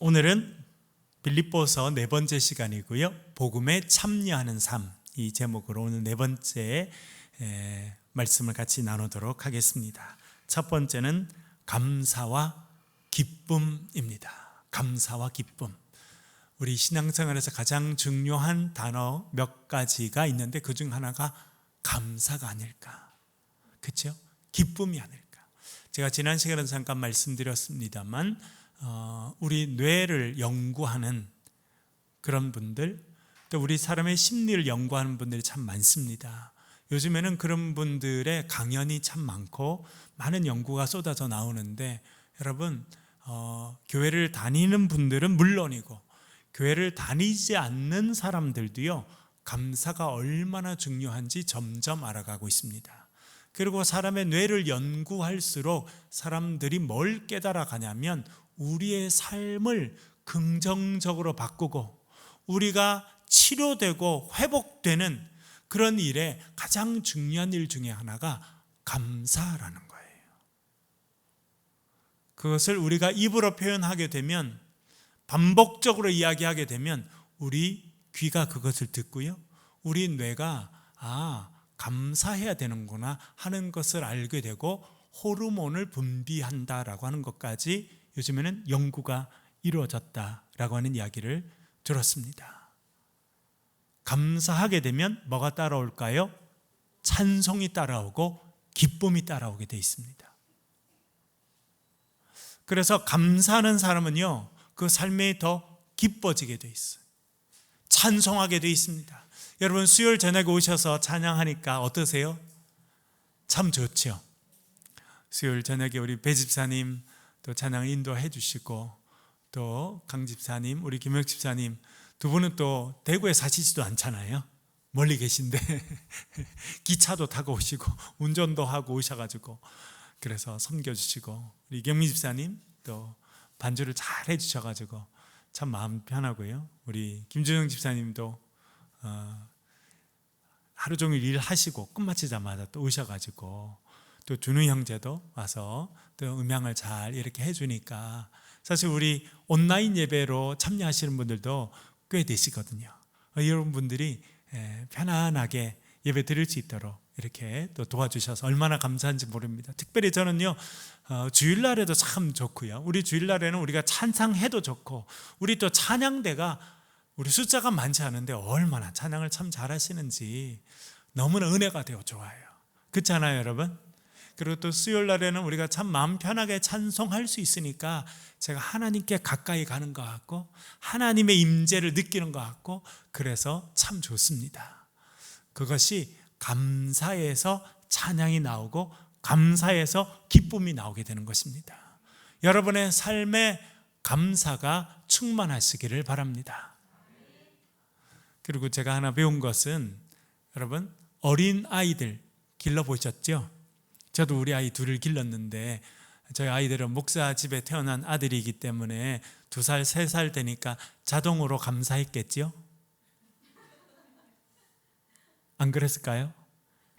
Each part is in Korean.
오늘은 빌립보서 네 번째 시간이고요. 복음에 참여하는 삶, 이 제목으로 오늘 네 번째 말씀을 같이 나누도록 하겠습니다. 첫 번째는 감사와 기쁨입니다. 감사와 기쁨. 우리 신앙생활에서 가장 중요한 단어 몇 가지가 있는데 그중 하나가 감사가 아닐까, 그렇죠? 기쁨이 아닐까. 제가 지난 시간에 잠깐 말씀드렸습니다만 우리 뇌를 연구하는 그런 분들, 또 우리 사람의 심리를 연구하는 분들이 참 많습니다. 요즘에는 그런 분들의 강연이 참 많고 많은 연구가 쏟아져 나오는데, 여러분 교회를 다니는 분들은 물론이고 교회를 다니지 않는 사람들도요, 감사가 얼마나 중요한지 점점 알아가고 있습니다. 그리고 사람의 뇌를 연구할수록 사람들이 뭘 깨달아 가냐면 우리의 삶을 긍정적으로 바꾸고 우리가 치료되고 회복되는 그런 일에 가장 중요한 일 중에 하나가 감사라는 거예요. 그것을 우리가 입으로 표현하게 되면, 반복적으로 이야기하게 되면 우리 귀가 그것을 듣고요, 우리 뇌가 감사해야 되는구나 하는 것을 알게 되고 호르몬을 분비한다라고 하는 것까지 요즘에는 연구가 이루어졌다라고 하는 이야기를 들었습니다. 감사하게 되면 뭐가 따라올까요? 찬송이 따라오고 기쁨이 따라오게 되어 있습니다. 그래서 감사하는 사람은요, 그 삶이 더 기뻐지게 되어 있어요. 찬송하게 되어 있습니다. 여러분 수요일 저녁에 오셔서 찬양하니까 어떠세요? 참 좋죠. 수요일 저녁에 우리 배 집사님 또 찬양 인도해 주시고, 또 강 집사님, 우리 김혁 집사님 두 분은 또 대구에 사시지도 않잖아요. 멀리 계신데 기차도 타고 오시고 운전도 하고 오셔가지고 그래서 섬겨주시고, 우리 이경미 집사님 또 반주를 잘 해주셔가지고 참 마음 편하고요. 우리 김준영 집사님도 하루 종일 일하시고 끝마치자마자 또 오셔가지고, 또 준우 형제도 와서 또 음향을 잘 이렇게 해주니까 사실 우리 온라인 예배로 참여하시는 분들도 꽤 되시거든요. 여러분들이 편안하게 예배 드릴 수 있도록 이렇게 또 도와주셔서 얼마나 감사한지 모릅니다. 특별히 저는요, 주일날에도 참 좋고요, 우리 주일날에는 우리가 찬양해도 좋고, 우리 또 찬양대가 우리 숫자가 많지 않은데 얼마나 찬양을 참 잘하시는지 너무나 은혜가 되어 좋아요. 그렇잖아요 여러분? 그리고 또 수요일날에는 우리가 참 마음 편하게 찬송할 수 있으니까 제가 하나님께 가까이 가는 것 같고 하나님의 임재를 느끼는 것 같고, 그래서 참 좋습니다. 그것이 감사에서 찬양이 나오고 감사에서 기쁨이 나오게 되는 것입니다. 여러분의 삶에 감사가 충만하시기를 바랍니다. 그리고 제가 하나 배운 것은, 여러분 어린 아이들 길러보셨죠? 저도 우리 아이 둘을 길렀는데, 저희 아이들은 목사 집에 태어난 아들이기 때문에 2살, 3살 되니까 자동으로 감사했겠죠? 안 그랬을까요?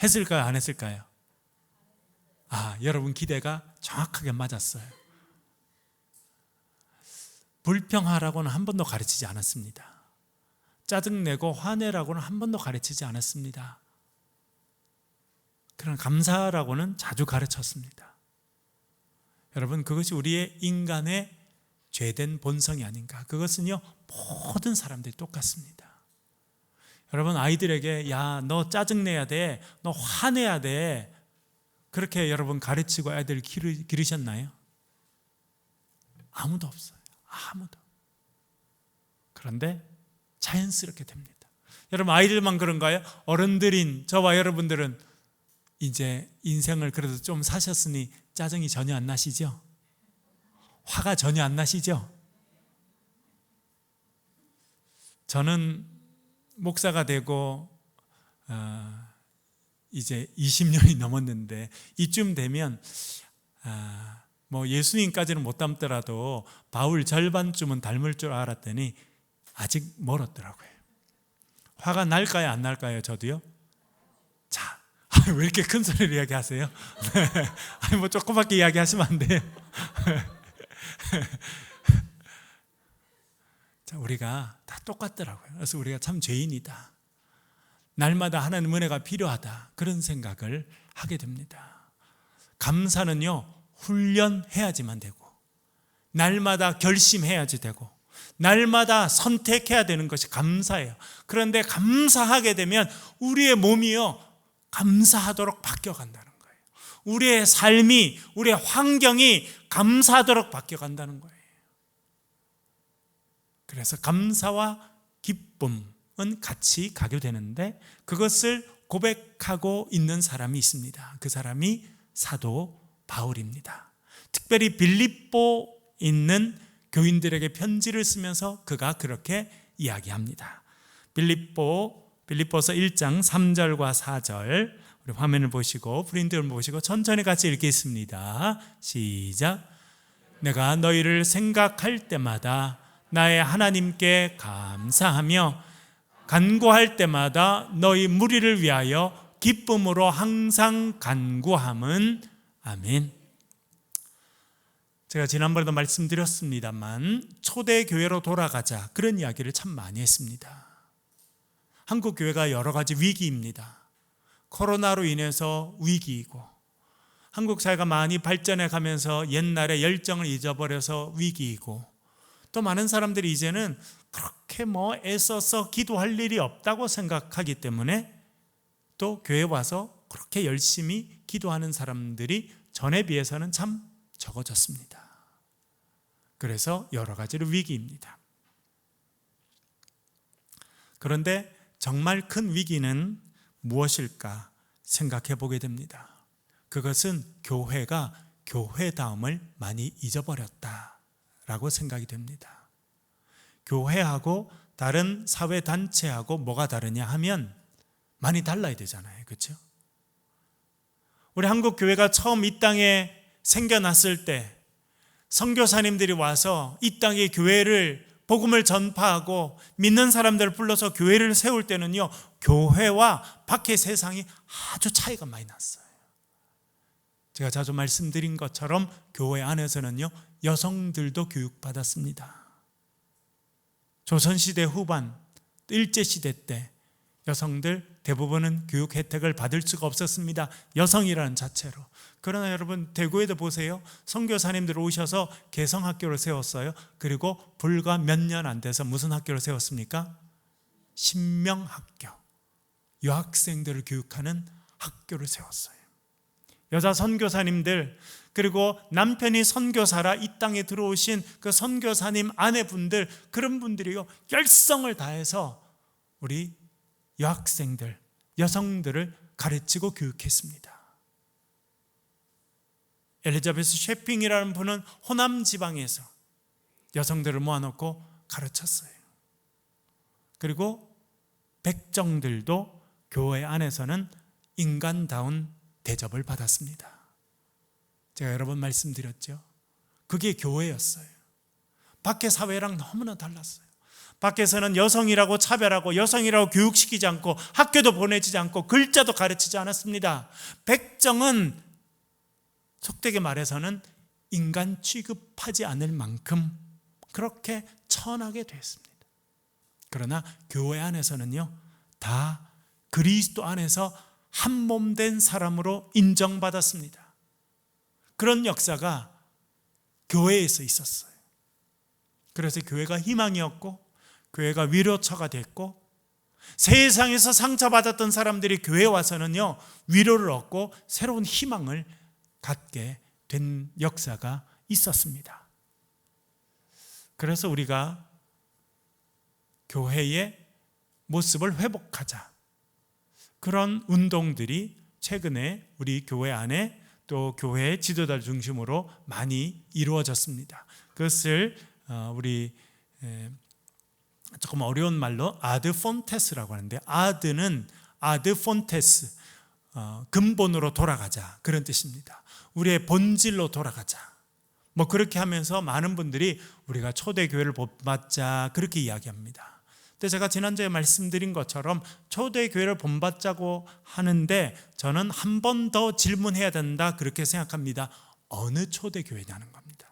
했을까요? 안 했을까요? 여러분 기대가 정확하게 맞았어요. 불평하라고는 한 번도 가르치지 않았습니다. 짜증내고 화내라고는 한 번도 가르치지 않았습니다. 그러나 감사라고는 자주 가르쳤습니다. 여러분 그것이 우리의 인간의 죄된 본성이 아닌가. 그것은요 모든 사람들이 똑같습니다. 여러분 아이들에게 너 짜증내야 돼, 너 화내야 돼, 그렇게 여러분 가르치고 아이들 기르셨나요? 아무도 없어요. 아무도. 그런데 자연스럽게 됩니다. 여러분 아이들만 그런가요? 어른들인 저와 여러분들은 이제 인생을 그래도 좀 사셨으니 짜증이 전혀 안 나시죠? 화가 전혀 안 나시죠? 저는 목사가 되고 이제 20년이 넘었는데, 이쯤 되면 뭐 예수님까지는 못 닮더라도 바울 절반쯤은 닮을 줄 알았더니 아직 멀었더라고요. 화가 날까요 안 날까요? 저도요. 자, 왜 이렇게 큰 소리를 이야기하세요? 뭐 조그맣게 이야기하시면 안 돼요. 우리가 다 똑같더라고요. 그래서 우리가 참 죄인이다. 날마다 하나님 은혜가 필요하다. 그런 생각을 하게 됩니다. 감사는요, 훈련해야지만 되고, 날마다 결심해야지 되고, 날마다 선택해야 되는 것이 감사예요. 그런데 감사하게 되면 우리의 몸이요, 감사하도록 바뀌어간다는 거예요. 우리의 삶이, 우리의 환경이 감사하도록 바뀌어간다는 거예요. 그래서 감사와 기쁨은 같이 가게 되는데, 그것을 고백하고 있는 사람이 있습니다. 그 사람이 사도 바울입니다. 특별히 빌립보 있는 교인들에게 편지를 쓰면서 그가 그렇게 이야기합니다. 빌립보서 1장 3절과 4절, 우리 화면을 보시고 프린트를 보시고 천천히 같이 읽겠습니다. 시작. 내가 너희를 생각할 때마다 나의 하나님께 감사하며 간구할 때마다 너희 무리를 위하여 기쁨으로 항상 간구함은 아멘. 제가 지난번에도 말씀드렸습니다만 초대교회로 돌아가자, 그런 이야기를 참 많이 했습니다. 한국 교회가 여러 가지 위기입니다. 코로나로 인해서 위기이고, 한국 사회가 많이 발전해 가면서 옛날의 열정을 잊어버려서 위기이고, 또 많은 사람들이 이제는 그렇게 애써서 기도할 일이 없다고 생각하기 때문에 또 교회에 와서 그렇게 열심히 기도하는 사람들이 전에 비해서는 참 적어졌습니다. 그래서 여러 가지로 위기입니다. 그런데 정말 큰 위기는 무엇일까 생각해 보게 됩니다. 그것은 교회가 교회다움을 많이 잊어버렸다라고 생각이 됩니다. 교회하고 다른 사회단체하고 뭐가 다르냐 하면 많이 달라야 되잖아요. 그렇죠? 우리 한국 교회가 처음 이 땅에 생겨났을 때 선교사님들이 와서 이 땅에 교회를, 복음을 전파하고 믿는 사람들을 불러서 교회를 세울 때는요, 교회와 밖의 세상이 아주 차이가 많이 났어요. 제가 자주 말씀드린 것처럼 교회 안에서는요, 여성들도 교육받았습니다. 조선시대 후반, 일제시대 때 여성들 대부분은 교육 혜택을 받을 수가 없었습니다. 여성이라는 자체로. 그러나 여러분, 대구에도 보세요. 선교사님들 오셔서 개성학교를 세웠어요. 그리고 불과 몇 년 안 돼서 무슨 학교를 세웠습니까? 신명학교. 여학생들을 교육하는 학교를 세웠어요. 여자 선교사님들, 그리고 남편이 선교사라 이 땅에 들어오신 그 선교사님 아내분들, 그런 분들이요, 열성을 다해서 우리 여학생들, 여성들을 가르치고 교육했습니다. 엘리자베스 셰핑이라는 분은 호남 지방에서 여성들을 모아놓고 가르쳤어요. 그리고 백정들도 교회 안에서는 인간다운 대접을 받았습니다. 제가 여러 번 말씀드렸죠. 그게 교회였어요. 밖의 사회랑 너무나 달랐어요. 밖에서는 여성이라고 차별하고 여성이라고 교육시키지 않고 학교도 보내지 않고 글자도 가르치지 않았습니다. 백정은 속되게 말해서는 인간 취급하지 않을 만큼 그렇게 천하게 됐습니다. 그러나 교회 안에서는요, 다 그리스도 안에서 한 몸 된 사람으로 인정받았습니다. 그런 역사가 교회에서 있었어요. 그래서 교회가 희망이었고, 교회가 위로처가 됐고, 세상에서 상처받았던 사람들이 교회에 와서는요, 위로를 얻고 새로운 희망을 갖게 된 역사가 있었습니다. 그래서 우리가 교회의 모습을 회복하자, 그런 운동들이 최근에 우리 교회 안에 또 교회 지도자를 중심으로 많이 이루어졌습니다. 그것을 우리 조금 어려운 말로 아드폰테스라고 하는데, 아드는 아드폰테스, 근본으로 돌아가자, 그런 뜻입니다. 우리의 본질로 돌아가자. 그렇게 하면서 많은 분들이 우리가 초대교회를 본받자, 그렇게 이야기합니다. 근데 제가 지난주에 말씀드린 것처럼 초대교회를 본받자고 하는데 저는 한 번 더 질문해야 된다, 그렇게 생각합니다. 어느 초대교회냐는 겁니다.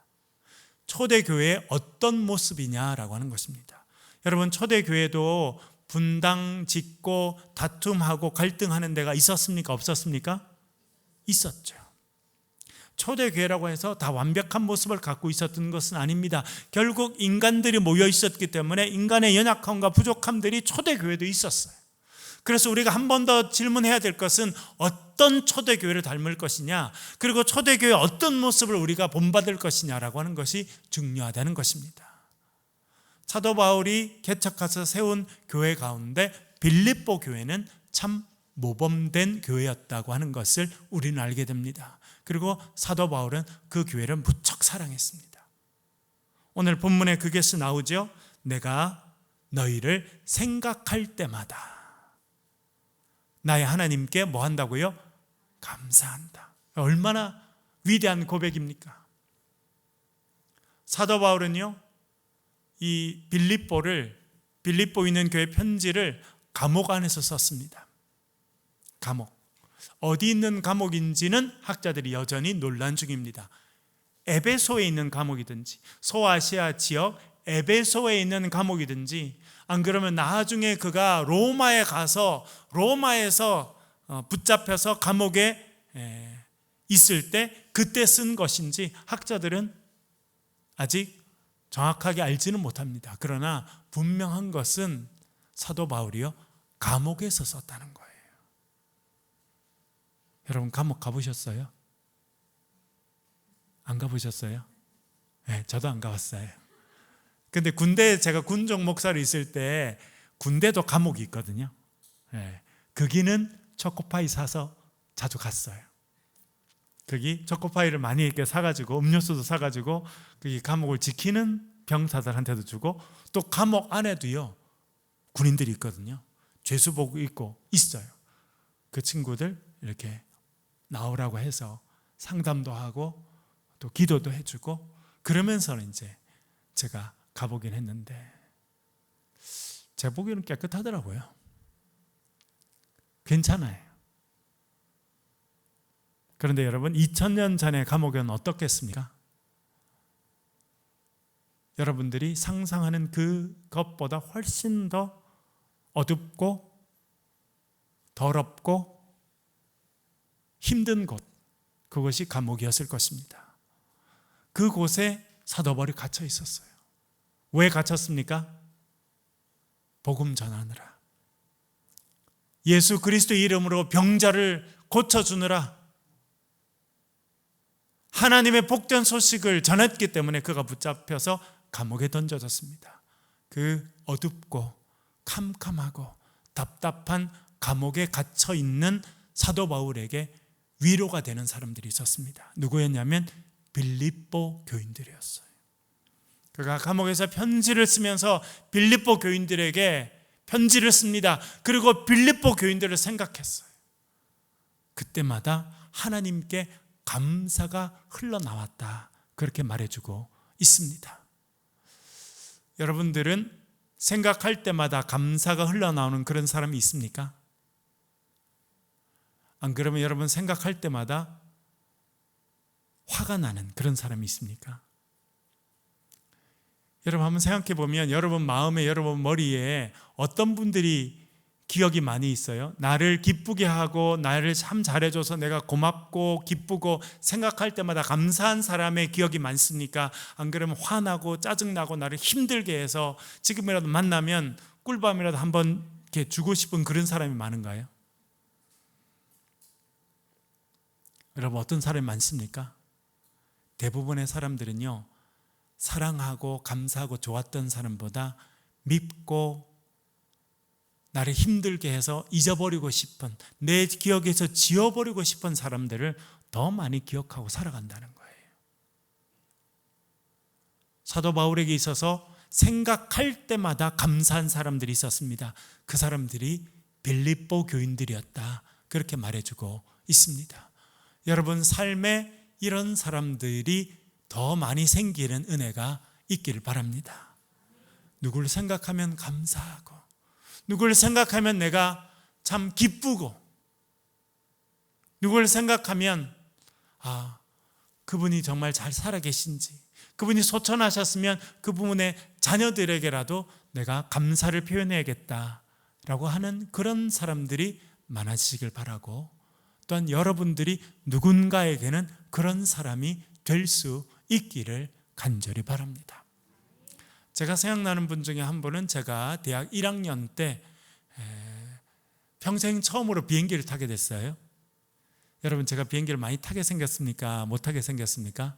초대교회의 어떤 모습이냐라고 하는 것입니다. 여러분, 초대교회도 분당 짓고 다툼하고 갈등하는 데가 있었습니까? 없었습니까? 있었죠. 초대교회라고 해서 다 완벽한 모습을 갖고 있었던 것은 아닙니다. 결국 인간들이 모여 있었기 때문에 인간의 연약함과 부족함들이 초대교회도 있었어요. 그래서 우리가 한 번 더 질문해야 될 것은 어떤 초대교회를 닮을 것이냐, 그리고 초대교회의 어떤 모습을 우리가 본받을 것이냐라고 하는 것이 중요하다는 것입니다. 사도 바울이 개척해서 세운 교회 가운데 빌립보 교회는 참 모범된 교회였다고 하는 것을 우리는 알게 됩니다. 그리고 사도 바울은 그 교회를 무척 사랑했습니다. 오늘 본문에 그게 나오죠. 내가 너희를 생각할 때마다 나의 하나님께 뭐 한다고요? 감사한다. 얼마나 위대한 고백입니까? 사도 바울은요, 이 빌립보 있는 교회 편지를 감옥 안에서 썼습니다. 감옥. 어디 있는 감옥인지는 학자들이 여전히 논란 중입니다. 에베소에 있는 감옥이든지, 소아시아 지역 에베소에 있는 감옥이든지, 안 그러면 나중에 그가 로마에 가서 로마에서 붙잡혀서 감옥에 있을 때 그때 쓴 것인지 학자들은 아직 정확하게 알지는 못합니다. 그러나 분명한 것은 사도 바울이요, 감옥에서 썼다는 거예요. 여러분, 감옥 가보셨어요? 안 가보셨어요? 네, 저도 안 가봤어요. 근데 군대에 제가 군종 목사로 있을 때 군대도 감옥이 있거든요. 네, 거기는 초코파이 사서 자주 갔어요. 거기 초코파이를 많이 이렇게 사가지고 음료수도 사가지고 거기 감옥을 지키는 병사들한테도 주고, 또 감옥 안에도요 군인들이 있거든요. 죄수복 입고 있어요. 그 친구들 이렇게 나오라고 해서 상담도 하고 또 기도도 해주고, 그러면서는 이제 제가 가보긴 했는데 제 보기에는 깨끗하더라고요. 괜찮아요. 그런데 여러분, 2000년 전의 감옥은 어떻겠습니까? 여러분들이 상상하는 그것보다 훨씬 더 어둡고 더럽고 힘든 곳, 그것이 감옥이었을 것입니다. 그곳에 사도 바울이 갇혀 있었어요. 왜 갇혔습니까? 복음 전하느라, 예수 그리스도의 이름으로 병자를 고쳐주느라, 하나님의 복된 소식을 전했기 때문에 그가 붙잡혀서 감옥에 던져졌습니다. 그 어둡고 캄캄하고 답답한 감옥에 갇혀 있는 사도 바울에게 위로가 되는 사람들이 있었습니다. 누구였냐면 빌립보 교인들이었어요. 그가 감옥에서 편지를 쓰면서 빌립보 교인들에게 편지를 씁니다. 그리고 빌립보 교인들을 생각했어요. 그때마다 하나님께 감사가 흘러나왔다, 그렇게 말해주고 있습니다. 여러분들은 생각할 때마다 감사가 흘러나오는 그런 사람이 있습니까? 안 그러면 여러분 생각할 때마다 화가 나는 그런 사람이 있습니까? 여러분 한번 생각해 보면 여러분 마음에, 여러분 머리에 어떤 분들이 기억이 많이 있어요? 나를 기쁘게 하고 나를 참 잘해줘서 내가 고맙고 기쁘고 생각할 때마다 감사한 사람의 기억이 많습니까? 안 그러면 화나고 짜증나고 나를 힘들게 해서 지금이라도 만나면 꿀밤이라도 한번 이렇게 주고 싶은 그런 사람이 많은가요? 여러분, 어떤 사람이 많습니까? 대부분의 사람들은요, 사랑하고 감사하고 좋았던 사람보다 밉고 나를 힘들게 해서 잊어버리고 싶은, 내 기억에서 지워버리고 싶은 사람들을 더 많이 기억하고 살아간다는 거예요. 사도 바울에게 있어서 생각할 때마다 감사한 사람들이 있었습니다. 그 사람들이 빌립보 교인들이었다, 그렇게 말해주고 있습니다. 여러분 삶에 이런 사람들이 더 많이 생기는 은혜가 있기를 바랍니다. 누구를 생각하면 감사하고, 누구를 생각하면 내가 참 기쁘고, 누구를 생각하면 그분이 정말 잘 살아계신지, 그분이 소천하셨으면 그분의 자녀들에게라도 내가 감사를 표현해야겠다라고 하는 그런 사람들이 많아지시길 바라고, 또한 여러분들이 누군가에게는 그런 사람이 될 수 있기를 간절히 바랍니다. 제가 생각나는 분 중에 한 분은 제가 대학 1학년 때 평생 처음으로 비행기를 타게 됐어요. 여러분, 제가 비행기를 많이 타게 생겼습니까? 못 타게 생겼습니까?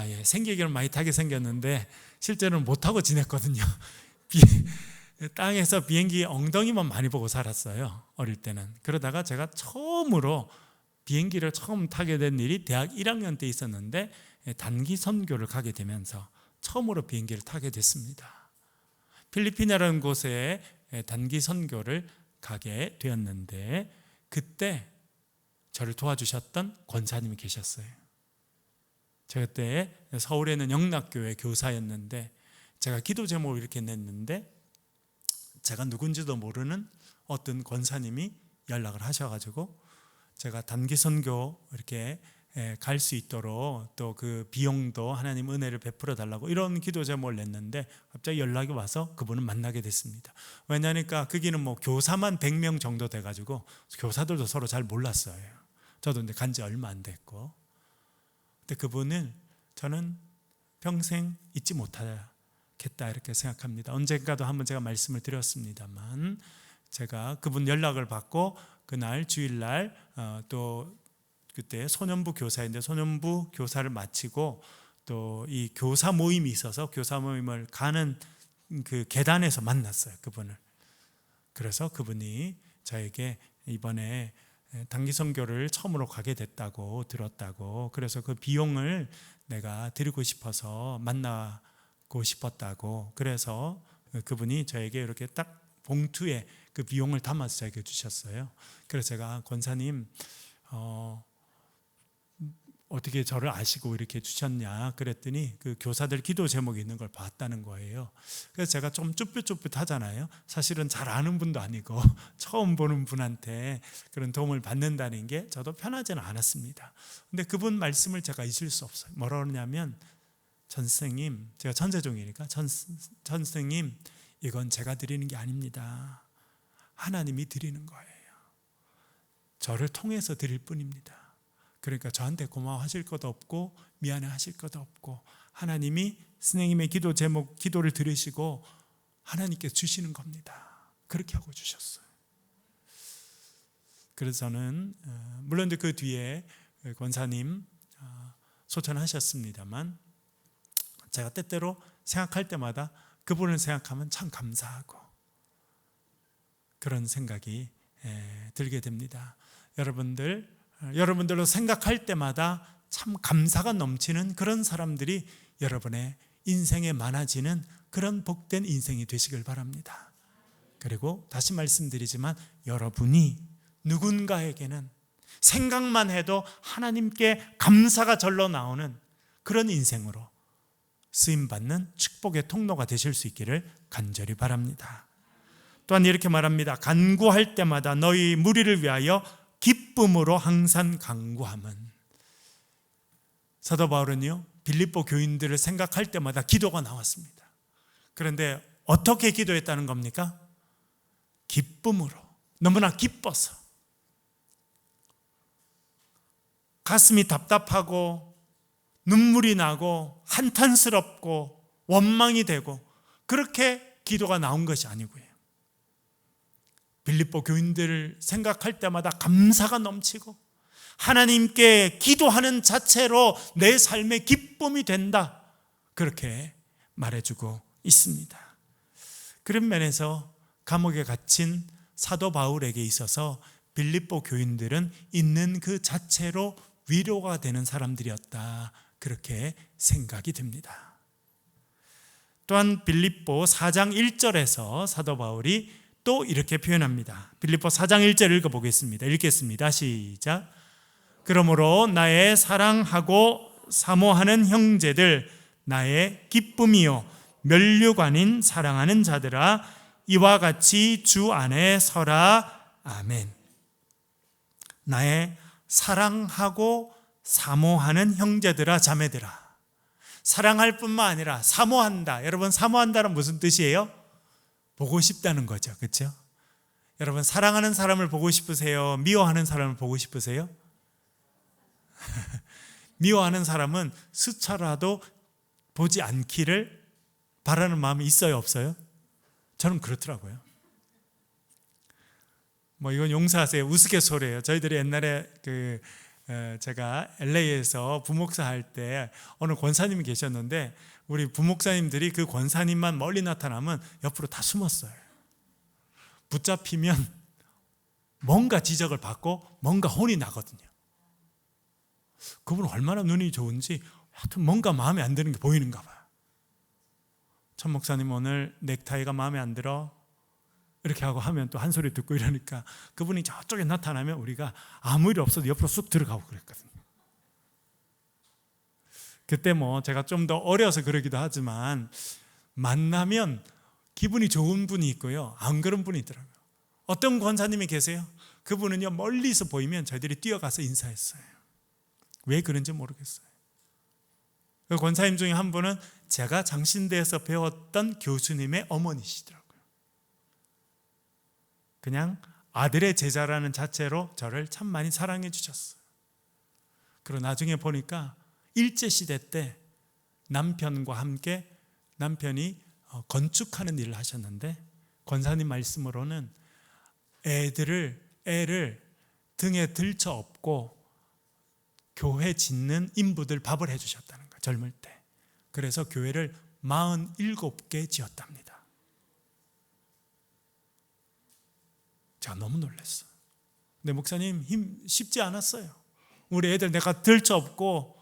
예, 생기기는 많이 타게 생겼는데 실제로는 못 타고 지냈거든요. 땅에서 비행기 엉덩이만 많이 보고 살았어요, 어릴 때는. 그러다가 제가 처음으로 비행기를 처음 타게 된 일이 대학 1학년 때 있었는데, 단기 선교를 가게 되면서 처음으로 비행기를 타게 됐습니다. 필리핀이라는 곳에 단기 선교를 가게 되었는데, 그때 저를 도와주셨던 권사님이 계셨어요. 제가 그때 서울에 있는 영락교회 교사였는데, 제가 기도 제목을 이렇게 냈는데 제가 누군지도 모르는 어떤 권사님이 연락을 하셔가지고 제가 단기 선교 이렇게 갈 수 있도록 또 그 비용도 하나님 은혜를 베풀어 달라고 이런 기도 제목을 냈는데, 갑자기 연락이 와서 그분을 만나게 됐습니다. 왜냐니까 거기는 뭐 교사만 100명 정도 돼가지고 교사들도 서로 잘 몰랐어요. 저도 근데 간지 얼마 안 됐고, 근데 그분을 저는 평생 잊지 못하겠다 이렇게 생각합니다. 언젠가도 한번 제가 말씀을 드렸습니다만, 제가 그분 연락을 받고 그날 주일날 또 그때 소년부 교사인데 소년부 교사를 마치고 또 이 교사 모임이 있어서 교사 모임을 가는 그 계단에서 만났어요, 그분을. 그래서 그분이 저에게 이번에 단기 선교를 처음으로 가게 됐다고 들었다고, 그래서 그 비용을 내가 드리고 싶어서 만나고 싶었다고, 그래서 그분이 저에게 이렇게 딱 봉투에 그 비용을 담아서 저에게 주셨어요. 그래서 제가 권사님 어떻게 저를 아시고 이렇게 주셨냐 그랬더니 그 교사들 기도 제목이 있는 걸 봤다는 거예요. 그래서 제가 좀 쭈삣쭈삣하잖아요. 사실은 잘 아는 분도 아니고 처음 보는 분한테 그런 도움을 받는다는 게 저도 편하지는 않았습니다. 근데 그분 말씀을 제가 잊을 수 없어요. 뭐라 그러냐면, 전 선생님, 제가 천재종이니까 전 선생님, 이건 제가 드리는 게 아닙니다. 하나님이 드리는 거예요. 저를 통해서 드릴 뿐입니다. 그러니까 저한테 고마워하실 것도 없고 미안해하실 것도 없고, 하나님이 선생님의 기도 제목, 기도를 들으시고 하나님께 주시는 겁니다. 그렇게 하고 주셨어요. 그래서 저는 물론 그 뒤에 권사님 소천하셨습니다만, 제가 때때로 생각할 때마다 그분을 생각하면 참 감사하고 그런 생각이 들게 됩니다. 여러분들로 생각할 때마다 참 감사가 넘치는 그런 사람들이 여러분의 인생에 많아지는 그런 복된 인생이 되시길 바랍니다. 그리고 다시 말씀드리지만, 여러분이 누군가에게는 생각만 해도 하나님께 감사가 절로 나오는 그런 인생으로 쓰임받는 축복의 통로가 되실 수 있기를 간절히 바랍니다. 또한 이렇게 말합니다. 간구할 때마다 너희 무리를 위하여 기쁨으로 항상 간구함은. 사도 바울은요, 빌립보 교인들을 생각할 때마다 기도가 나왔습니다. 그런데 어떻게 기도했다는 겁니까? 기쁨으로, 너무나 기뻐서. 가슴이 답답하고 눈물이 나고 한탄스럽고 원망이 되고 그렇게 기도가 나온 것이 아니고요, 빌립보 교인들을 생각할 때마다 감사가 넘치고 하나님께 기도하는 자체로 내 삶의 기쁨이 된다, 그렇게 말해주고 있습니다. 그런 면에서 감옥에 갇힌 사도 바울에게 있어서 빌립보 교인들은 있는 그 자체로 위로가 되는 사람들이었다, 그렇게 생각이 됩니다. 또한 빌립보 4장 1절에서 사도 바울이 또 이렇게 표현합니다. 빌립보 4장 1절 읽어보겠습니다. 읽겠습니다. 시작. 그러므로 나의 사랑하고 사모하는 형제들, 나의 기쁨이요 면류관인 사랑하는 자들아, 이와 같이 주 안에 서라. 아멘. 나의 사랑하고 사모하는 형제들아, 자매들아. 사랑할 뿐만 아니라 사모한다. 여러분, 사모한다는 무슨 뜻이에요? 보고 싶다는 거죠. 그렇죠? 여러분, 사랑하는 사람을 보고 싶으세요? 미워하는 사람을 보고 싶으세요? 미워하는 사람은 스쳐라도 보지 않기를 바라는 마음이 있어요, 없어요? 저는 그렇더라고요. 이건 용서하세요. 우스갯소리예요. 저희들이 옛날에 제가 LA에서 부목사 할 때 어느 권사님이 계셨는데, 우리 부목사님들이 그 권사님만 멀리 나타나면 옆으로 다 숨었어요. 붙잡히면 뭔가 지적을 받고 뭔가 혼이 나거든요. 그분은 얼마나 눈이 좋은지 하여튼 뭔가 마음에 안 드는 게 보이는가 봐요. 천 목사님 오늘 넥타이가 마음에 안 들어? 이렇게 하고 하면 또 한 소리 듣고 이러니까 그분이 저쪽에 나타나면 우리가 아무 일 없어도 옆으로 쑥 들어가고 그랬거든요. 그때 제가 좀 더 어려서 그러기도 하지만 만나면 기분이 좋은 분이 있고요, 안 그런 분이 있더라고요. 어떤 권사님이 계세요. 그분은요, 멀리서 보이면 저희들이 뛰어가서 인사했어요. 왜 그런지 모르겠어요. 그 권사님 중에 한 분은 제가 장신대에서 배웠던 교수님의 어머니시더라고요. 그냥 아들의 제자라는 자체로 저를 참 많이 사랑해 주셨어요. 그리고 나중에 보니까 일제시대 때 남편과 함께 남편이 건축하는 일을 하셨는데, 권사님 말씀으로는 애를 등에 들쳐 업고 교회 짓는 인부들 밥을 해주셨다는 거예요, 젊을 때. 그래서 교회를 47개 지었답니다. 제가 너무 놀랐어요. 근데 목사님, 힘 쉽지 않았어요. 우리 애들 내가 들쳐 업고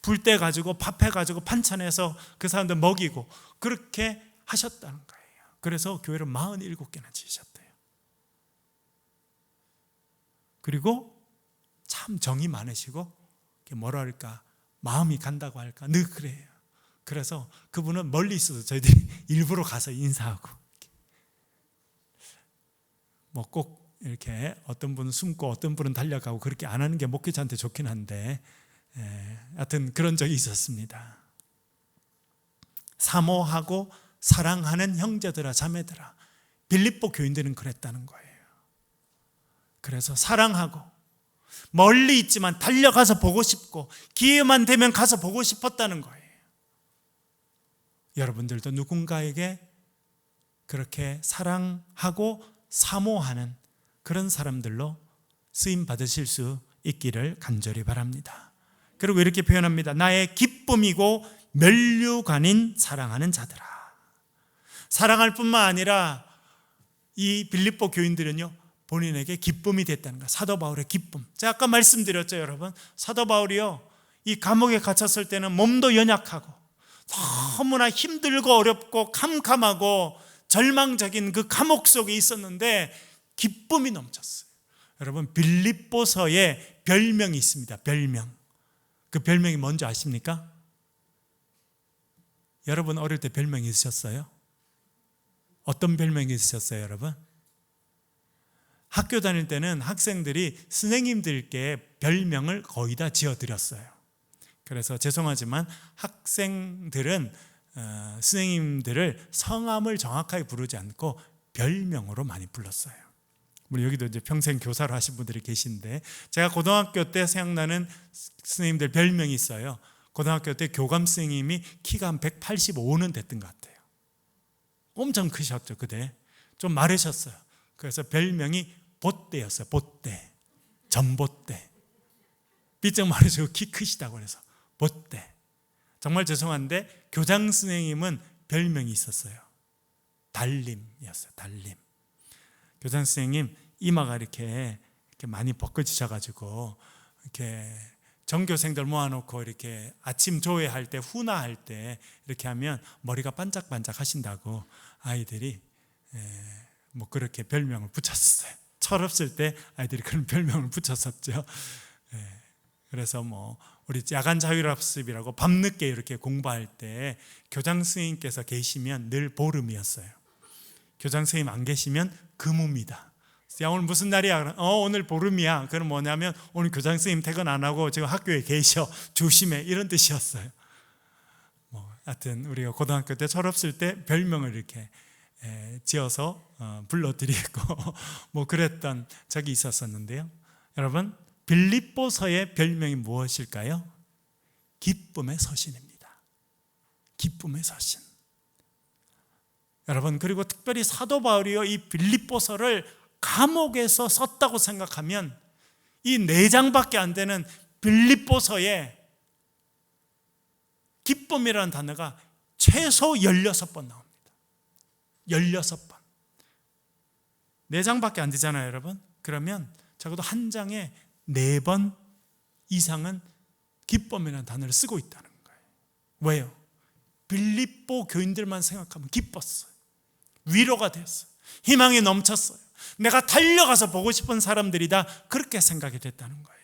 불 때 가지고 밥 해가지고 반찬해서 그 사람들 먹이고 그렇게 하셨다는 거예요. 그래서 교회를 47개나 지으셨대요. 그리고 참 정이 많으시고, 뭐라 할까, 마음이 간다고 할까, 늘 그래요. 그래서 그분은 멀리 있어도 저희들이 일부러 가서 인사하고, 꼭 이렇게 어떤 분은 숨고 어떤 분은 달려가고 그렇게 안 하는 게 목회자한테 좋긴 한데, 하여튼 그런 적이 있었습니다. 사모하고 사랑하는 형제들아 자매들아, 빌립보 교인들은 그랬다는 거예요. 그래서 사랑하고 멀리 있지만 달려가서 보고 싶고 기회만 되면 가서 보고 싶었다는 거예요. 여러분들도 누군가에게 그렇게 사랑하고 사모하는 그런 사람들로 쓰임 받으실 수 있기를 간절히 바랍니다. 그리고 이렇게 표현합니다. 나의 기쁨이고 면류관인 사랑하는 자들아. 사랑할 뿐만 아니라 이 빌립보 교인들은요, 본인에게 기쁨이 됐다는 거예요. 사도 바울의 기쁨. 제가 아까 말씀드렸죠, 여러분. 사도 바울이요, 이 감옥에 갇혔을 때는 몸도 연약하고 너무나 힘들고 어렵고 캄캄하고 절망적인 그 감옥 속에 있었는데 기쁨이 넘쳤어요. 여러분, 빌립보서에 별명이 있습니다. 별명. 그 별명이 뭔지 아십니까? 여러분 어릴 때 별명이 있으셨어요? 어떤 별명이 있으셨어요, 여러분? 학교 다닐 때는 학생들이 선생님들께 별명을 거의 다 지어드렸어요. 그래서 죄송하지만 학생들은 선생님들을 성함을 정확하게 부르지 않고 별명으로 많이 불렀어요. 우리 여기도 이제 평생 교사를 하신 분들이 계신데, 제가 고등학교 때 생각나는 선생님들 별명이 있어요. 고등학교 때 교감 선생님이 키가 한 185는 됐던 것 같아요. 엄청 크셨죠, 그때. 좀 마르셨어요. 그래서 별명이 보떼였어요. 보떼, 전보떼. 삐쩍 마르시고 키 크시다고 그래서 보떼. 정말 죄송한데 교장 선생님은 별명이 있었어요. 달림이었어요. 달림. 교장 선생님 이마가 이렇게 많이 벗겨지셔가지고 이렇게 전교생들 모아놓고 이렇게 아침 조회할 때, 훈화할 때 이렇게 하면 머리가 반짝반짝 하신다고 아이들이 그렇게 별명을 붙였어요. 철없을 때 아이들이 그런 별명을 붙였었죠. 그래서 우리 야간 자율학습이라고 밤늦게 이렇게 공부할 때 교장 선생님께서 계시면 늘 보름이었어요. 교장 선생님 안 계시면 금우입니다. 야, 오늘 무슨 날이야? 오늘 보름이야. 그럼 뭐냐면 오늘 교장 선생님 퇴근 안 하고 지금 학교에 계셔. 조심해. 이런 뜻이었어요. 하여튼 우리가 고등학교 때 졸업식 때 별명을 이렇게 지어서 불러드리고 뭐 그랬던 적이 있었었는데요. 여러분, 빌립보서의 별명이 무엇일까요? 기쁨의 서신입니다. 기쁨의 서신. 여러분, 그리고 특별히 사도 바울이요, 이 빌립보서를 감옥에서 썼다고 생각하면 이 4장밖에 안 되는 빌립보서에 기쁨이라는 단어가 최소 16번 나옵니다. 16번. 4장밖에 안 되잖아요, 여러분. 그러면 적어도 한 장에 4번 이상은 기쁨이라는 단어를 쓰고 있다는 거예요. 왜요? 빌립보 교인들만 생각하면 기뻤어요. 위로가 됐어요. 희망이 넘쳤어요. 내가 달려가서 보고 싶은 사람들이다, 그렇게 생각이 됐다는 거예요.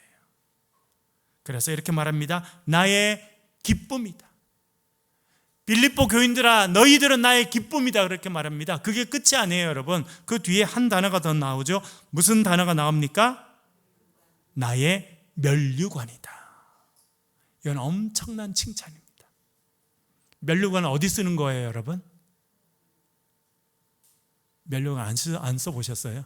그래서 이렇게 말합니다. 나의 기쁨이다. 빌립보 교인들아, 너희들은 나의 기쁨이다, 그렇게 말합니다. 그게 끝이 아니에요, 여러분. 그 뒤에 한 단어가 더 나오죠. 무슨 단어가 나옵니까? 나의 면류관이다. 이건 엄청난 칭찬입니다. 면류관은 어디 쓰는 거예요, 여러분? 면류관 안 써보셨어요?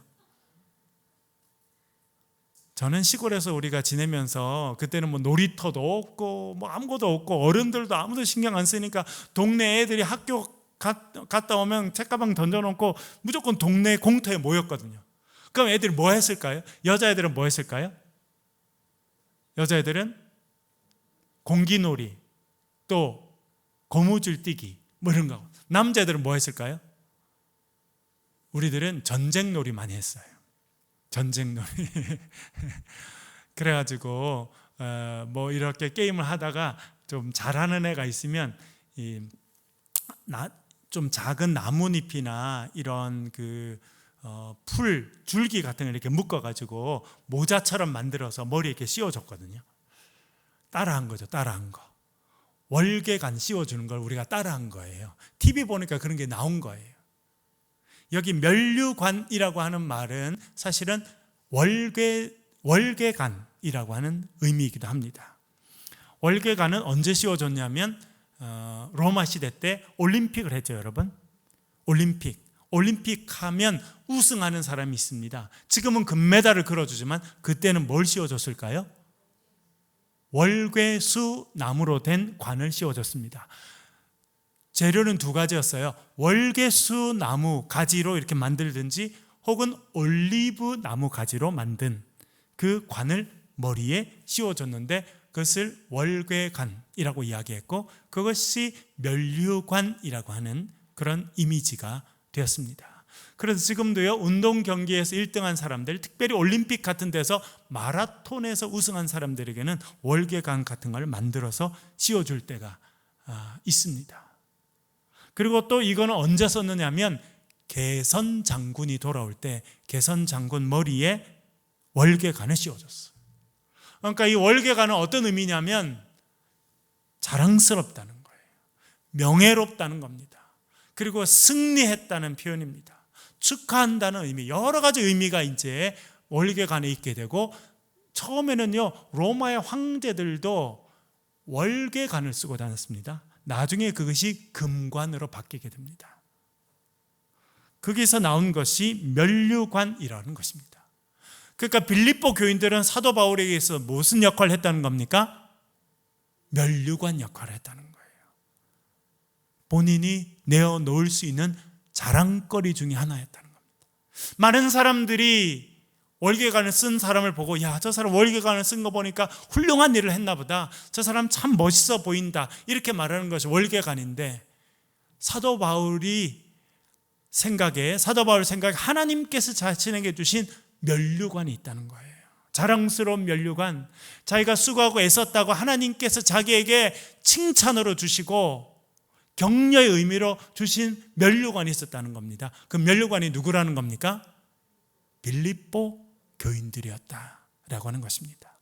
저는 시골에서 우리가 지내면서 그때는 뭐 놀이터도 없고 뭐 아무것도 없고 어른들도 아무도 신경 안 쓰니까 동네 애들이 학교 갔다 오면 책가방 던져놓고 무조건 동네 공터에 모였거든요. 그럼 애들이 뭐 했을까요? 여자애들은 뭐 했을까요? 여자애들은 공기놀이, 또 고무줄 뛰기 뭐 이런 거. 남자애들은 뭐 했을까요? 우리들은 전쟁놀이 많이 했어요. 전쟁놀이. 그래가지고 뭐 이렇게 게임을 하다가 좀 잘하는 애가 있으면 좀 작은 나뭇잎이나 이런 풀 줄기 같은 걸 이렇게 묶어가지고 모자처럼 만들어서 머리에 이렇게 씌워줬거든요. 따라한 거죠. 따라한 거. 월계관 씌워주는 걸 우리가 따라한 거예요. TV 보니까 그런 게 나온 거예요. 여기 면류관이라고 하는 말은 사실은 월계관이라고 하는 의미이기도 합니다. 월계관은 언제 씌워졌냐면 로마 시대 때 올림픽을 했죠, 여러분. 올림픽 하면 우승하는 사람이 있습니다. 지금은 금메달을 걸어주지만 그때는 뭘 씌워줬을까요? 월계수 나무로 된 관을 씌워줬습니다. 재료는 2가지였어요. 월계수 나무 가지로 이렇게 만들든지 혹은 올리브 나무 가지로 만든 그 관을 머리에 씌워줬는데 그것을 월계관이라고 이야기했고 그것이 면류관이라고 하는 그런 이미지가 되었습니다. 그래서 지금도요, 운동 경기에서 1등한 사람들, 특별히 올림픽 같은 데서 마라톤에서 우승한 사람들에게는 월계관 같은 걸 만들어서 씌워줄 때가 있습니다. 그리고 또 이거는 언제 썼느냐면 개선 장군이 돌아올 때 개선 장군 머리에 월계관을 씌워줬어요. 그러니까 이 월계관은 어떤 의미냐면 자랑스럽다는 거예요. 명예롭다는 겁니다. 그리고 승리했다는 표현입니다. 축하한다는 의미, 여러 가지 의미가 이제 월계관에 있게 되고, 처음에는요 로마의 황제들도 월계관을 쓰고 다녔습니다. 나중에 그것이 금관으로 바뀌게 됩니다. 거기서 나온 것이 면류관이라는 것입니다. 그러니까 빌립보 교인들은 사도 바울에게서 무슨 역할을 했다는 겁니까? 면류관 역할을 했다는 거예요. 본인이 내어놓을 수 있는 자랑거리 중에 하나였다는 겁니다. 많은 사람들이 월계관을 쓴 사람을 보고, 야, 저 사람 월계관을 쓴 거 보니까 훌륭한 일을 했나 보다, 저 사람 참 멋있어 보인다, 이렇게 말하는 것이 월계관인데, 사도 바울 생각에 하나님께서 자신에게 주신 면류관이 있다는 거예요. 자랑스러운 면류관, 자기가 수고하고 애썼다고 하나님께서 자기에게 칭찬으로 주시고 격려의 의미로 주신 면류관이 있었다는 겁니다. 그 면류관이 누구라는 겁니까? 빌립보 교인들이었다라고 하는 것입니다.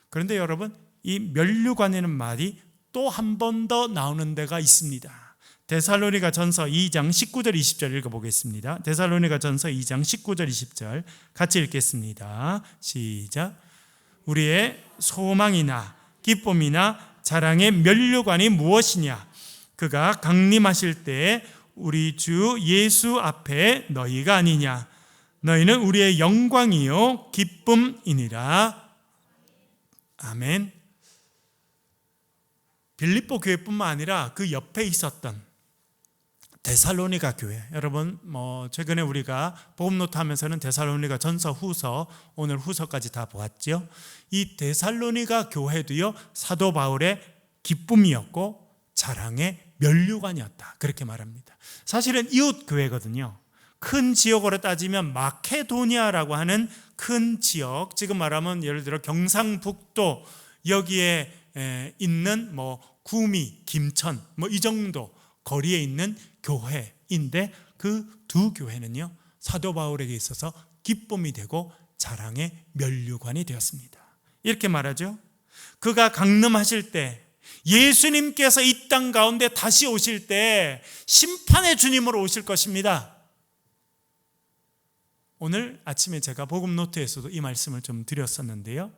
그런데 여러분, 이 면류관이라는 말이 또 한 번 더 나오는 데가 있습니다. 데살로니가 전서 2장 19절 20절 읽어보겠습니다. 데살로니가 전서 2장 19절 20절 같이 읽겠습니다. 시작. 우리의 소망이나 기쁨이나 자랑의 면류관이 무엇이냐? 그가 강림하실 때 우리 주 예수 앞에 너희가 아니냐. 너희는 우리의 영광이요 기쁨이니라. 아멘. 빌립보 교회뿐만 아니라 그 옆에 있었던 데살로니가 교회, 여러분 최근에 우리가 복음노트 하면서는 데살로니가 전서, 후서, 오늘 후서까지 다 보았죠. 이 데살로니가 교회도요 사도 바울의 기쁨이었고 자랑의 면류관이었다, 그렇게 말합니다. 사실은 이웃 교회거든요. 큰 지역으로 따지면 마케도니아라고 하는 큰 지역, 지금 말하면 예를 들어 경상북도 여기에 있는 구미, 김천 이 정도 거리에 있는 교회인데 그 두 교회는요 사도 바울에게 있어서 기쁨이 되고 자랑의 면류관이 되었습니다. 이렇게 말하죠. 그가 강림하실 때, 예수님께서 이 땅 가운데 다시 오실 때 심판의 주님으로 오실 것입니다. 오늘 아침에 제가 복음 노트에서도 이 말씀을 좀 드렸었는데요.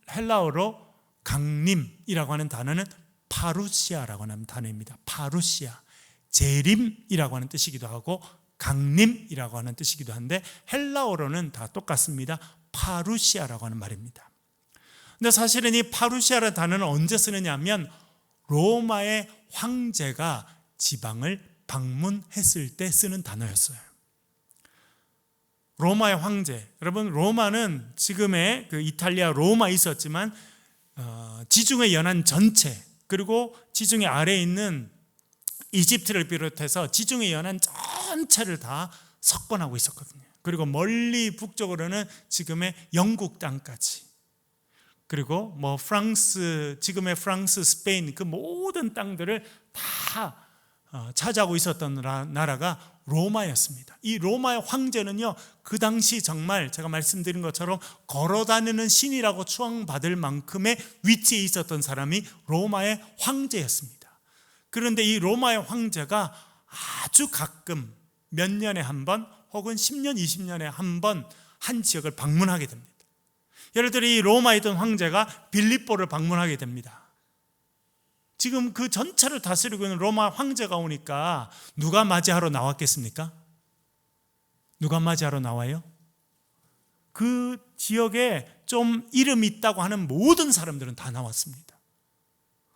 헬라어로 강림이라고 하는 단어는 파루시아라고 하는 단어입니다. 파루시아, 재림이라고 하는 뜻이기도 하고 강림이라고 하는 뜻이기도 한데 헬라어로는 다 똑같습니다. 파루시아라고 하는 말입니다. 근데 사실은 이 파루시아라는 단어는 언제 쓰느냐 하면 로마의 황제가 지방을 방문했을 때 쓰는 단어였어요. 로마의 황제, 여러분 로마는 지금의 그 이탈리아 로마 있었지만 지중해 연안 전체, 그리고 지중해 아래에 있는 이집트를 비롯해서 지중해 연안 전체를 다 석권하고 있었거든요. 그리고 멀리 북쪽으로는 지금의 영국 땅까지, 그리고 프랑스, 지금의 프랑스, 스페인 그 모든 땅들을 다 차지하고 있었던 나라가 로마였습니다. 이 로마의 황제는요 그 당시 정말 제가 말씀드린 것처럼 걸어다니는 신이라고 추앙받을 만큼의 위치에 있었던 사람이 로마의 황제였습니다. 그런데 이 로마의 황제가 아주 가끔 몇 년에 한 번 혹은 10년, 20년에 한 번 한 지역을 방문하게 됩니다. 예를 들어 이 로마에 있던 황제가 빌립보를 방문하게 됩니다. 지금 그 전체를 다스리고 있는 로마 황제가 오니까 누가 맞이하러 나왔겠습니까? 누가 맞이하러 나와요? 그 지역에 좀 이름이 있다고 하는 모든 사람들은 다 나왔습니다.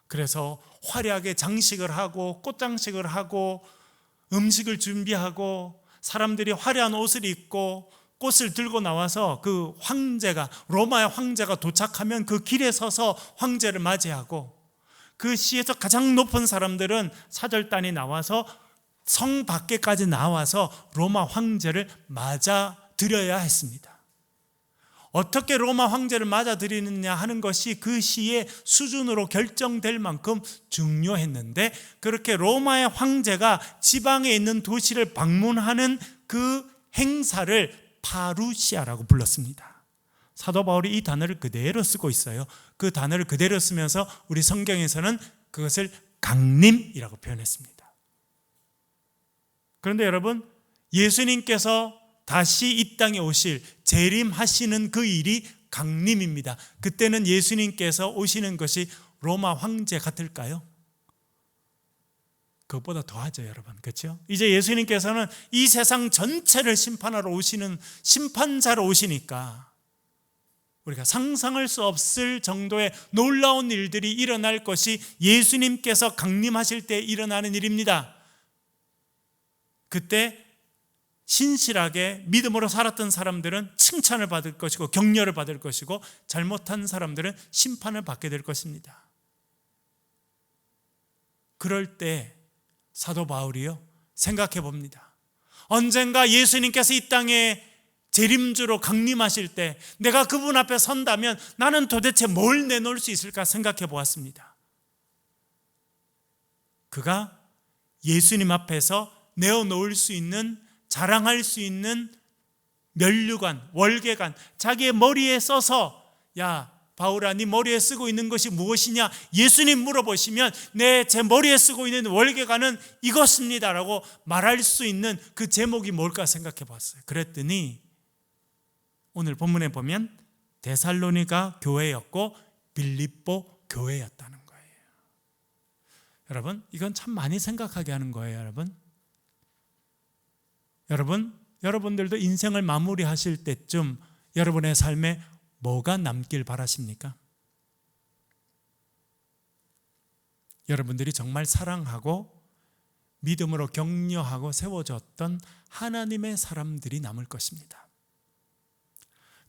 그래서 화려하게 장식을 하고 꽃장식을 하고 음식을 준비하고 사람들이 화려한 옷을 입고 꽃을 들고 나와서 그 황제가, 로마의 황제가 도착하면 그 길에 서서 황제를 맞이하고, 그 시에서 가장 높은 사람들은 사절단이 나와서 성 밖에까지 나와서 로마 황제를 맞아들여야 했습니다. 어떻게 로마 황제를 맞아들이느냐 하는 것이 그 시의 수준으로 결정될 만큼 중요했는데, 그렇게 로마의 황제가 지방에 있는 도시를 방문하는 그 행사를 파루시아라고 불렀습니다. 사도 바울이 이 단어를 그대로 쓰고 있어요. 그 단어를 그대로 쓰면서 우리 성경에서는 그것을 강림이라고 표현했습니다. 그런데 여러분, 예수님께서 다시 이 땅에 오실, 재림하시는 그 일이 강림입니다. 그때는 예수님께서 오시는 것이 로마 황제 같을까요? 그것보다 더하죠, 여러분. 그렇죠? 이제 예수님께서는 이 세상 전체를 심판하러 오시는 심판자로 오시니까 우리가 상상할 수 없을 정도의 놀라운 일들이 일어날 것이 예수님께서 강림하실 때 일어나는 일입니다. 그때 신실하게 믿음으로 살았던 사람들은 칭찬을 받을 것이고 격려를 받을 것이고, 잘못한 사람들은 심판을 받게 될 것입니다. 그럴 때 사도 바울이요 생각해 봅니다. 언젠가 예수님께서 이 땅에 재림주로 강림하실 때 내가 그분 앞에 선다면 나는 도대체 뭘 내놓을 수 있을까 생각해 보았습니다. 그가 예수님 앞에서 내어놓을 수 있는, 자랑할 수 있는 면류관, 월계관, 자기의 머리에 써서 야 바울아 네 머리에 쓰고 있는 것이 무엇이냐 예수님 물어보시면 제 머리에 쓰고 있는 월계관은 이것입니다 라고 말할 수 있는 그 제목이 뭘까 생각해 봤어요. 그랬더니 오늘 본문에 보면 데살로니가 교회였고 빌립보 교회였다는 거예요. 여러분, 이건 참 많이 생각하게 하는 거예요. 여러분들도 인생을 마무리하실 때쯤 여러분의 삶에 뭐가 남길 바라십니까? 여러분들이 정말 사랑하고 믿음으로 격려하고 세워졌던 하나님의 사람들이 남을 것입니다.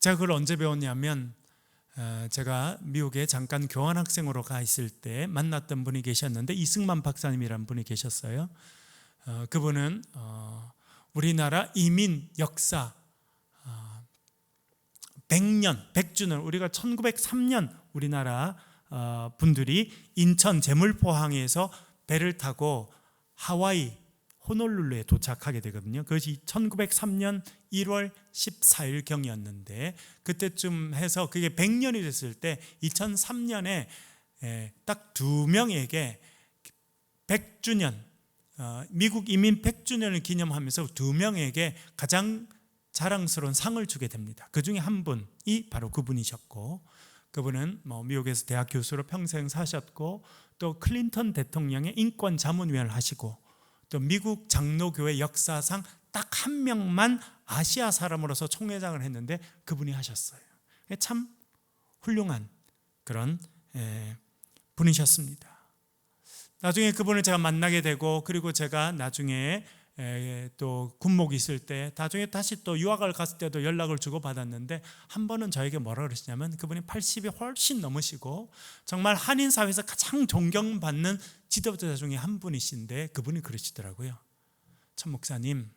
제가 그걸 언제 배웠냐면, 제가 미국에 잠깐 교환학생으로 가 있을 때 만났던 분이 계셨는데, 이승만 박사님이라는 분이 계셨어요. 그분은 우리나라 이민 역사 100주년, 우리가 1903년 우리나라 분들이 인천 제물포항에서 배를 타고 하와이 호놀룰루에 도착하게 되거든요. 그것이 1903년 1월 14일 경이었는데, 그때쯤 해서 그게 100년이 됐을 때 2003년에 딱 2명에게 100주년, 미국 이민 100주년을 기념하면서 2명에게 가장 자랑스러운 상을 주게 됩니다. 그 중에 한 분이 바로 그분이셨고, 그분은 미국에서 대학 교수로 평생 사셨고, 또 클린턴 대통령의 인권 자문위원을 하시고, 또 미국 장로교회 역사상 딱 한 명만 아시아 사람으로서 총회장을 했는데 그분이 하셨어요. 참 훌륭한 그런 분이셨습니다. 나중에 그분을 제가 만나게 되고, 그리고 제가 나중에 또 군목이 있을 때, 나중에 다시 또 유학을 갔을 때도 연락을 주고 받았는데, 한 번은 저에게 뭐라 그러시냐면, 그분이 80이 훨씬 넘으시고 정말 한인 사회에서 가장 존경받는 지도자 중에 한 분이신데, 그분이 그러시더라고요. 천 목사님,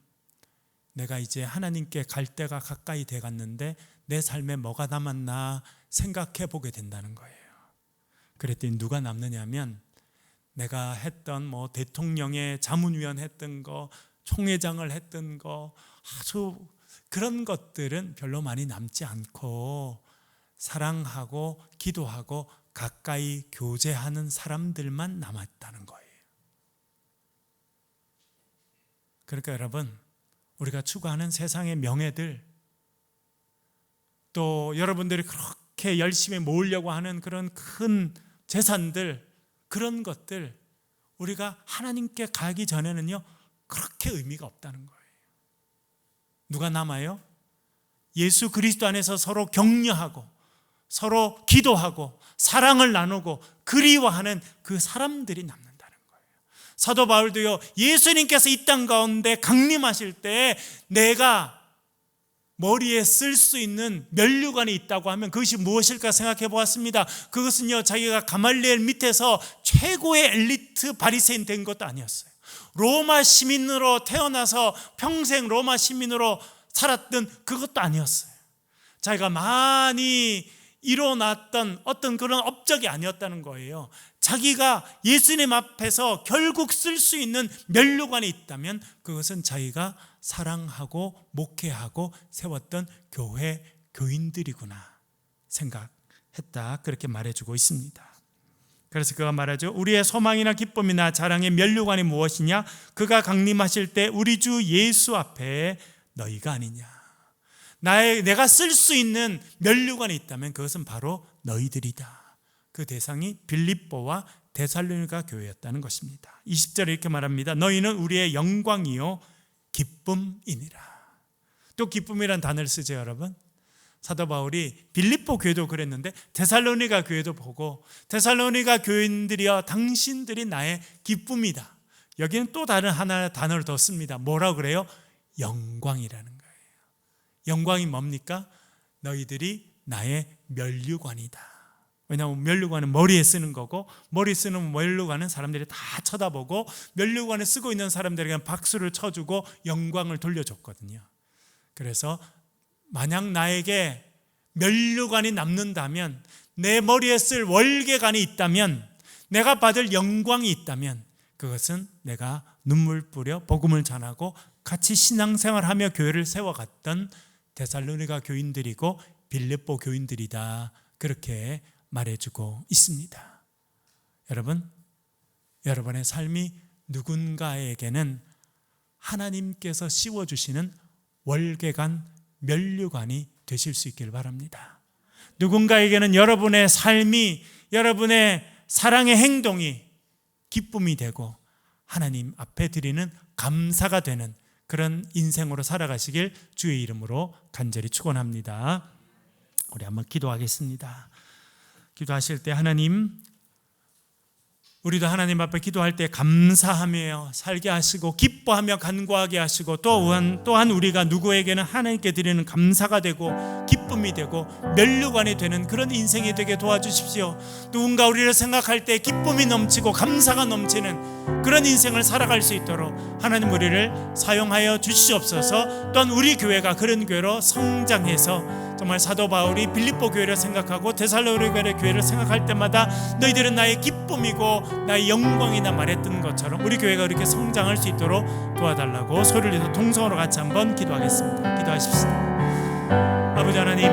내가 이제 하나님께 갈 때가 가까이 돼 갔는데 내 삶에 뭐가 남았나 생각해 보게 된다는 거예요. 그랬더니 누가 남느냐면, 내가 했던 대통령의 자문위원 했던 거, 총회장을 했던 거, 아주 그런 것들은 별로 많이 남지 않고 사랑하고 기도하고 가까이 교제하는 사람들만 남았다는 거예요. 그러니까 여러분, 우리가 추구하는 세상의 명예들, 또 여러분들이 그렇게 열심히 모으려고 하는 그런 큰 재산들, 그런 것들, 우리가 하나님께 가기 전에는요 그렇게 의미가 없다는 거예요. 누가 남아요? 예수 그리스도 안에서 서로 격려하고 서로 기도하고 사랑을 나누고 그리워하는 그 사람들이 남는다는 거예요. 사도 바울도요, 예수님께서 이 땅 가운데 강림하실 때 내가 머리에 쓸 수 있는 면류관이 있다고 하면 그것이 무엇일까 생각해 보았습니다. 그것은요, 자기가 가말리엘 밑에서 최고의 엘리트 바리새인 된 것도 아니었어요. 로마 시민으로 태어나서 평생 로마 시민으로 살았던 그것도 아니었어요. 자기가 많이 이뤄놨던 어떤 그런 업적이 아니었다는 거예요. 자기가 예수님 앞에서 결국 쓸 수 있는 면류관이 있다면 그것은 자기가 사랑하고 목회하고 세웠던 교회 교인들이구나 생각했다, 그렇게 말해주고 있습니다. 그래서 그가 말하죠. 우리의 소망이나 기쁨이나 자랑의 면류관이 무엇이냐? 그가 강림하실 때 우리 주 예수 앞에 너희가 아니냐. 내가 쓸 수 있는 면류관이 있다면 그것은 바로 너희들이다. 그 대상이 빌립보와 데살로니가 교회였다는 것입니다. 20절에 이렇게 말합니다. 너희는 우리의 영광이요 기쁨이니라. 또 기쁨이란 단어를 쓰죠, 여러분. 사도 바울이 빌립보 교회도 그랬는데 데살로니가 교회도 보고, 데살로니가 교인들이여 당신들이 나의 기쁨이다. 여기는 또 다른 하나의 단어를 더 씁니다. 뭐라고 그래요? 영광이라는 거예요. 영광이 뭡니까? 너희들이 나의 면류관이다. 왜냐하면 면류관은 머리에 쓰는 거고, 머리에 쓰는 면류관은 사람들이 다 쳐다보고, 면류관을 쓰고 있는 사람들에게 박수를 쳐주고 영광을 돌려줬거든요. 그래서 만약 나에게 면류관이 남는다면, 내 머리에 쓸 월계관이 있다면, 내가 받을 영광이 있다면, 그것은 내가 눈물 뿌려 복음을 전하고 같이 신앙생활하며 교회를 세워갔던 데살로니가 교인들이고 빌립보 교인들이다, 그렇게 말해주고 있습니다. 여러분, 여러분의 삶이 누군가에게는 하나님께서 씌워주시는 월계관, 면류관이 되실 수 있기를 바랍니다. 누군가에게는 여러분의 삶이, 여러분의 사랑의 행동이 기쁨이 되고 하나님 앞에 드리는 감사가 되는 그런 인생으로 살아가시길 주의 이름으로 간절히 축원합니다. 우리 한번 기도하겠습니다. 기도하실 때 하나님, 우리도 하나님 앞에 기도할 때 감사하며 살게 하시고 기뻐하며 간구하게 하시고 또한 우리가 누구에게는 하나님께 드리는 감사가 되고 기쁨이 되고 면류관이 되는 그런 인생이 되게 도와주십시오. 누군가 우리를 생각할 때 기쁨이 넘치고 감사가 넘치는 그런 인생을 살아갈 수 있도록 하나님 우리를 사용하여 주시옵소서. 또한 우리 교회가 그런 교회로 성장해서 정말 사도 바울이 빌립보 교회를 생각하고 데살로니가 교회를 생각할 때마다 너희들은 나의 기쁨이고 나의 영광이다 말했던 것처럼 우리 교회가 이렇게 성장할 수 있도록 도와달라고 소리를 내서 동성으로 같이 한번 기도하겠습니다. 기도하십시다. 아버지 하나님,